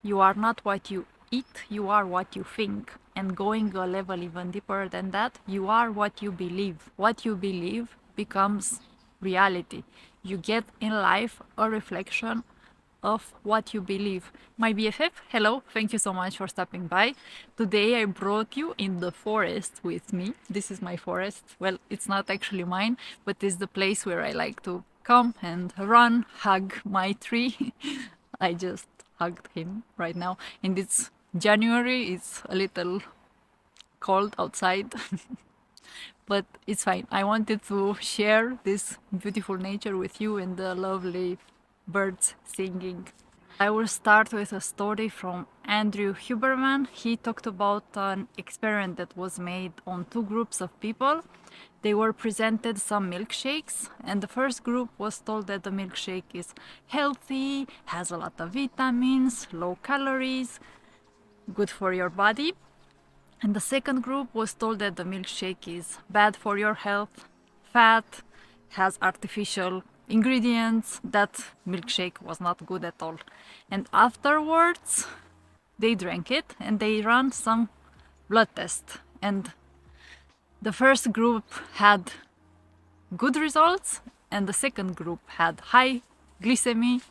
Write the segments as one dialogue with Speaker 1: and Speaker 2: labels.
Speaker 1: You are not what you eat, you are what you think. And going a level even deeper than that, you are what you believe. What you believe becomes reality. You get in life a reflection of what you believe. My BFF, hello, thank you so much for stopping by. Today I brought you in the forest with me. This is my forest. Well, it's not actually mine, but it's the place where I like to come and run, hug my tree. I just hugged him right now, and it's January, it's a little cold outside. But it's fine. I wanted to share this beautiful nature with you and the lovely birds singing. I will start with a story from Andrew Huberman. He talked about an experiment that was made on two groups of people. They were presented some milkshakes, and the first group was told that the milkshake is healthy, has a lot of vitamins, low calories, good for your body. And the second group was told that the milkshake is bad for your health, fat, has artificial ingredients. That milkshake was not good at all. And afterwards, they drank it and they ran some blood tests. And the first group had good results, and the second group had high glycemic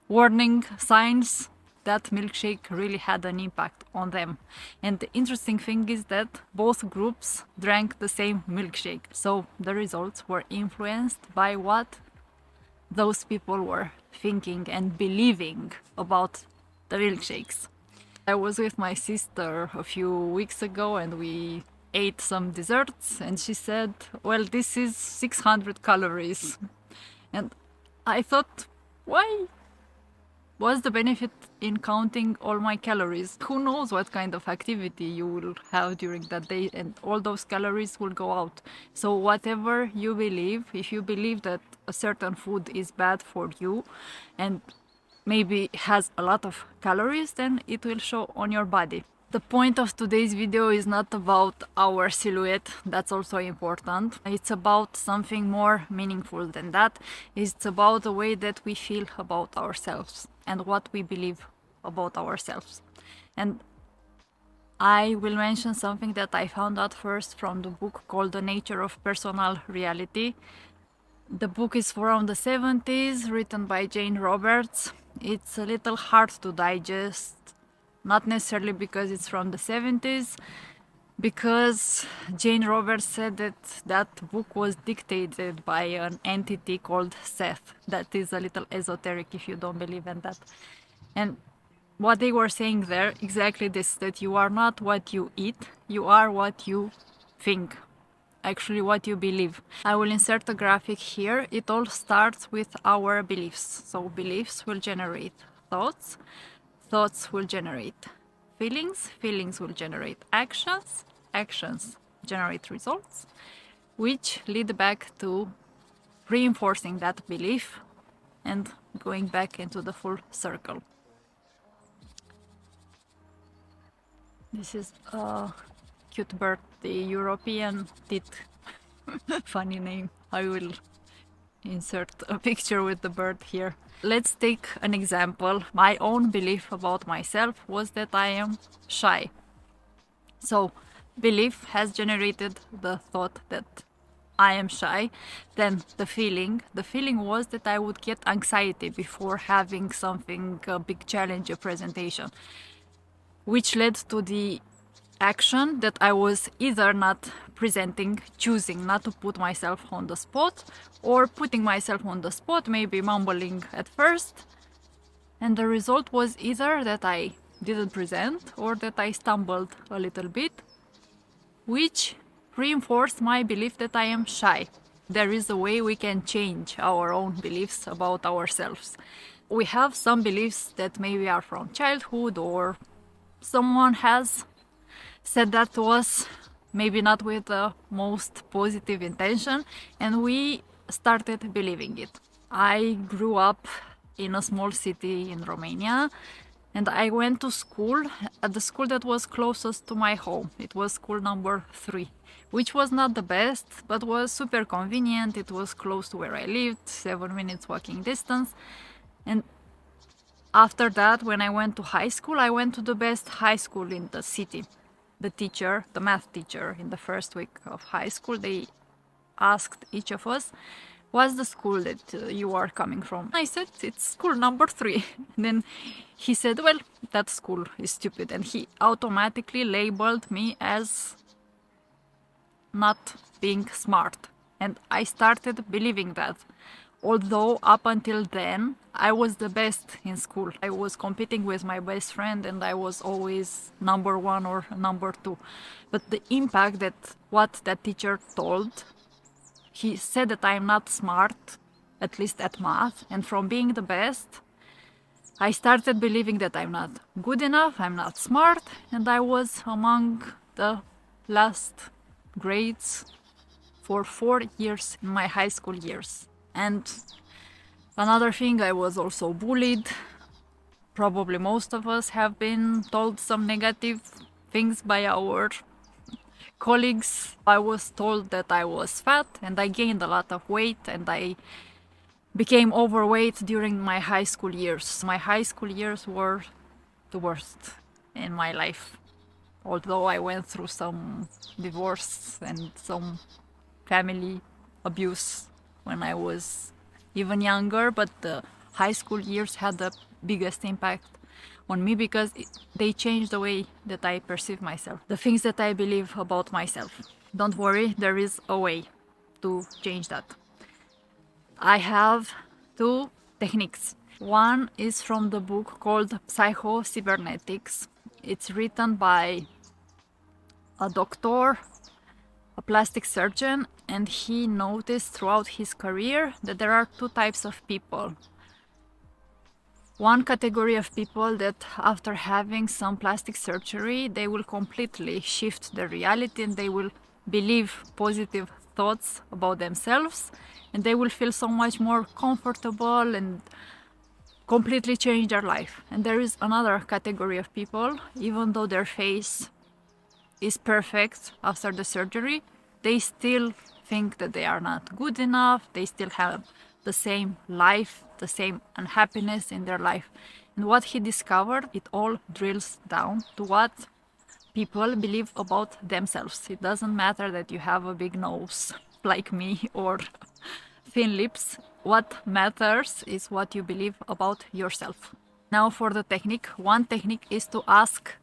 Speaker 1: warning signs that milkshake really had an impact on them. And the interesting thing is that both groups drank the same milkshake, so the results were influenced by what those people were thinking and believing about the milkshakes. I was with my sister a few weeks ago and we ate some desserts, and she said, well, this is 600 calories. And I thought, why? What's the benefit in counting all my calories? Who knows what kind of activity you will have during that day, and all those calories will go out. So whatever you believe, if you believe that a certain food is bad for you and maybe has a lot of calories, then it will show on your body. The point of today's video is not about our silhouette, that's also important. It's about something more meaningful than that. It's about the way that we feel about ourselves and what we believe about ourselves. And I will mention something that I found out first from the book called The Nature of Personal Reality. The book is from the 70s, written by Jane Roberts. It's a little hard to digest, not necessarily because it's from the 70s, because Jane Roberts said that that book was dictated by an entity called Seth. That is a little esoteric if you don't believe in that. And what they were saying there, exactly this, that you are not what you eat, you are what you think. Actually what you believe. I will insert a graphic here. It all starts with our beliefs. So beliefs will generate thoughts. Thoughts will generate feelings, feelings will generate actions, actions generate results, which lead back to reinforcing that belief and going back into the full circle. This is a cute bird, the European tit. Funny name. I will insert a picture with the bird here. Let's take an example. My own belief about myself was that I am shy. So, belief has generated the thought that I am shy. Then the feeling was that I would get anxiety before having something, a big challenge, a presentation, which led to the action that I was either not presenting, choosing not to put myself on the spot, or putting myself on the spot, maybe mumbling at first. And the result was either that I didn't present or that I stumbled a little bit, which reinforced my belief that I am shy. There is a way we can change our own beliefs about ourselves. We have some beliefs that maybe are from childhood, or someone has said that to us, maybe not with the most positive intention, and we started believing it. I grew up in a small city in Romania, and I went to school at the school that was closest to my home. It was school number 3, which was not the best, but was super convenient. It was close to where I lived, 7 minutes walking distance. And After that, when I went to high school, I went to the best high school in the city. The teacher, the math teacher, in the first week of high school, they asked each of us, what's the school that you are coming from? I said, it's school number 3. And then he said, well, that school is stupid. And he automatically labeled me as not being smart. And I started believing that. Although up until then, I was the best in school. I was competing with my best friend and I was always number 1 or number 2. But the impact that what that teacher told, he said that I'm not smart, at least at math, and from being the best, I started believing that I'm not good enough, I'm not smart, and I was among the last grades for 4 years in my high school years. And another thing, I was also bullied. Probably most of us have been told some negative things by our colleagues. I was told that I was fat and I gained a lot of weight and I became overweight during my high school years. My high school years were the worst in my life. Although I went through some divorce and some family abuse when I was even younger, but the high school years had the biggest impact on me because they changed the way that I perceive myself, the things that I believe about myself. Don't worry, there is a way to change that. I have 2 techniques. One is from the book called Psycho-Cybernetics. It's written by a doctor, a plastic surgeon, and he noticed throughout his career that there are 2 types of people. One category of people that after having some plastic surgery, they will completely shift their reality and they will believe positive thoughts about themselves and they will feel so much more comfortable and completely change their life. And there is another category of people, even though their face is perfect after the surgery, they still think that they are not good enough, they still have the same life, the same unhappiness in their life. And what he discovered, it all drills down to what people believe about themselves. It doesn't matter that you have a big nose like me or thin lips. What matters is what you believe about yourself. Now for the technique. One technique is to ask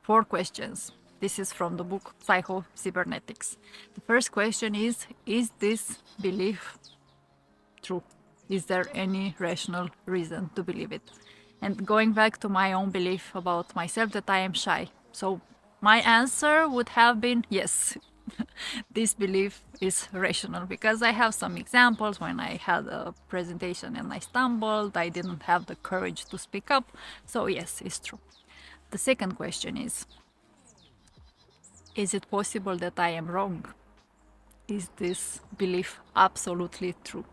Speaker 1: 4 questions. This is from the book Psycho-Cybernetics. The first question is this belief true? Is there any rational reason to believe it? And going back to my own belief about myself, that I am shy. So my answer would have been yes. This belief is rational because I have some examples when I had a presentation and I stumbled, I didn't have the courage to speak up. So yes, it's true. The second question is it possible that I am wrong? Is this belief absolutely true?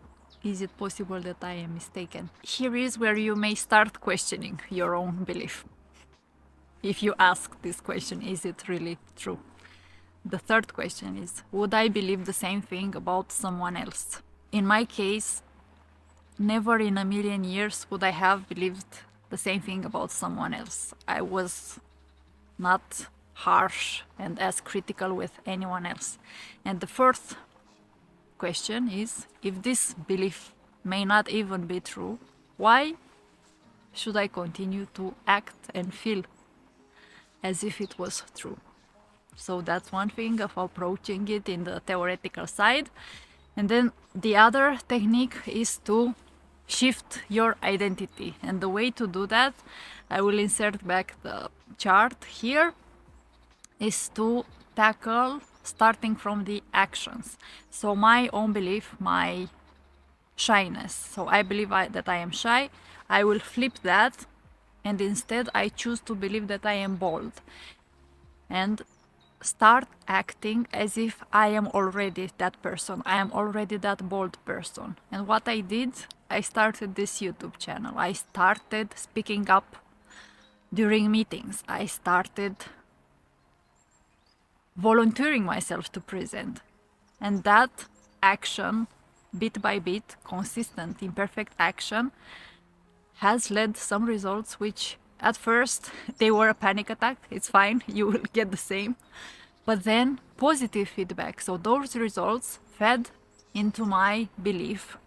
Speaker 1: Is it possible that I am mistaken? Here is where you may start questioning your own belief. If you ask this question, is it really true? The third question is, would I believe the same thing about someone else? In my case, never in a million years would I have believed the same thing about someone else. I was not harsh and as critical with anyone else. And the fourth question is, if this belief may not even be true, why should I continue to act and feel as if it was true? So that's one thing of approaching it in the theoretical side. And then the other technique is to shift your identity. And the way to do that, I will insert back the chart here, is to tackle starting from the actions. So my own belief, my shyness. So I believe that I am shy. I will flip that and instead I choose to believe that I am bold. And start acting as if I am already that person. I am already that bold person. And what I did, I started this YouTube channel. I started speaking up during meetings. I started volunteering myself to present. And that action, bit by bit, consistent, imperfect action, has led some results which at first they were a panic attack. It's fine, you will get the same. But then positive feedback. So those results fed into my belief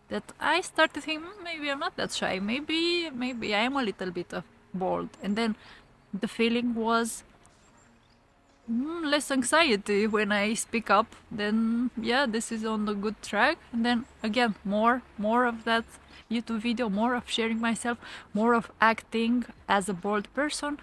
Speaker 1: that I started thinking, maybe I'm not that shy. Maybe I am a little bit bold. And then the feeling was less anxiety when I speak up. Then yeah, this is on the good track. And then again, more of that YouTube video, more of sharing myself, more of acting as a bold person,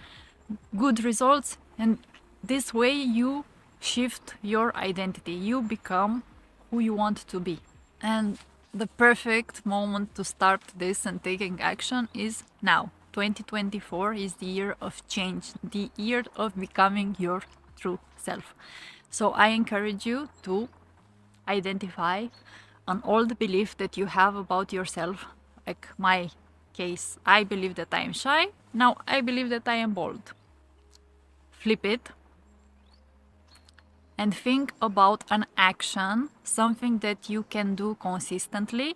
Speaker 1: good results. And this way you shift your identity. You become who you want to be. And the perfect moment to start this and taking action is now. 2024 is the year of change, the year of becoming your true self. So I encourage you to identify an old belief that you have about yourself. Like my case, I believe that I am shy. Now I believe that I am bold. Flip it and think about an action, something that you can do consistently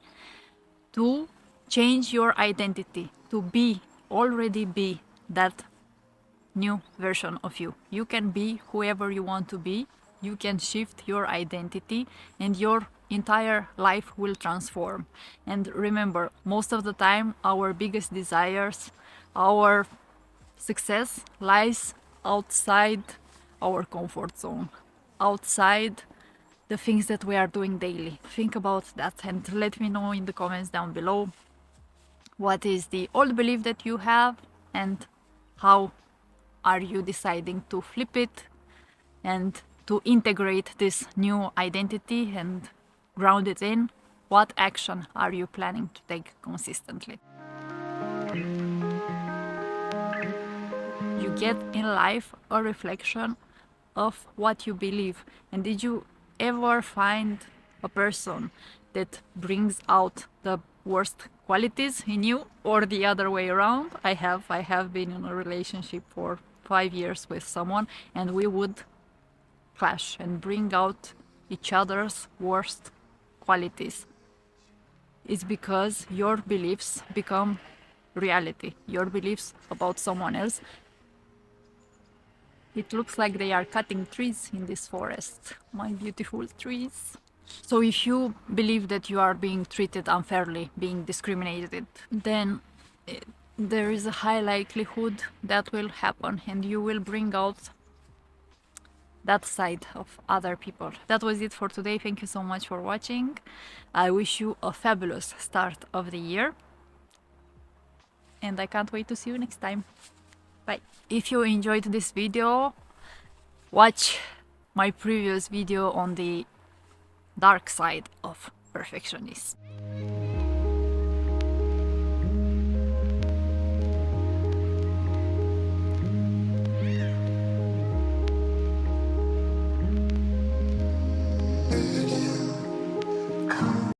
Speaker 1: to change your identity, to already be that new version of you. You can be whoever you want to be. You can shift your identity and your entire life will transform. And remember, most of the time our biggest desires, our success lies outside our comfort zone, outside the things that we are doing daily. Think about that and let me know in the comments down below what is the old belief that you have and how are you deciding to flip it and to integrate this new identity and ground it in. What action are you planning to take consistently? You get in life a reflection of what you believe. And did you ever find a person that brings out the worst qualities in you, or the other way around? I have been in a relationship for 5 years with someone, and we would clash and bring out each other's worst qualities. It's because your beliefs become reality, your beliefs about someone else. It looks like they are cutting trees in this forest, my beautiful trees. So if you believe that you are being treated unfairly, being discriminated, then there is a high likelihood that will happen and you will bring out that side of other people. That was it for today. Thank you so much for watching. I wish you a fabulous start of the year and I can't wait to see you next time. Bye. If you enjoyed this video, watch my previous video on the dark side of perfectionism.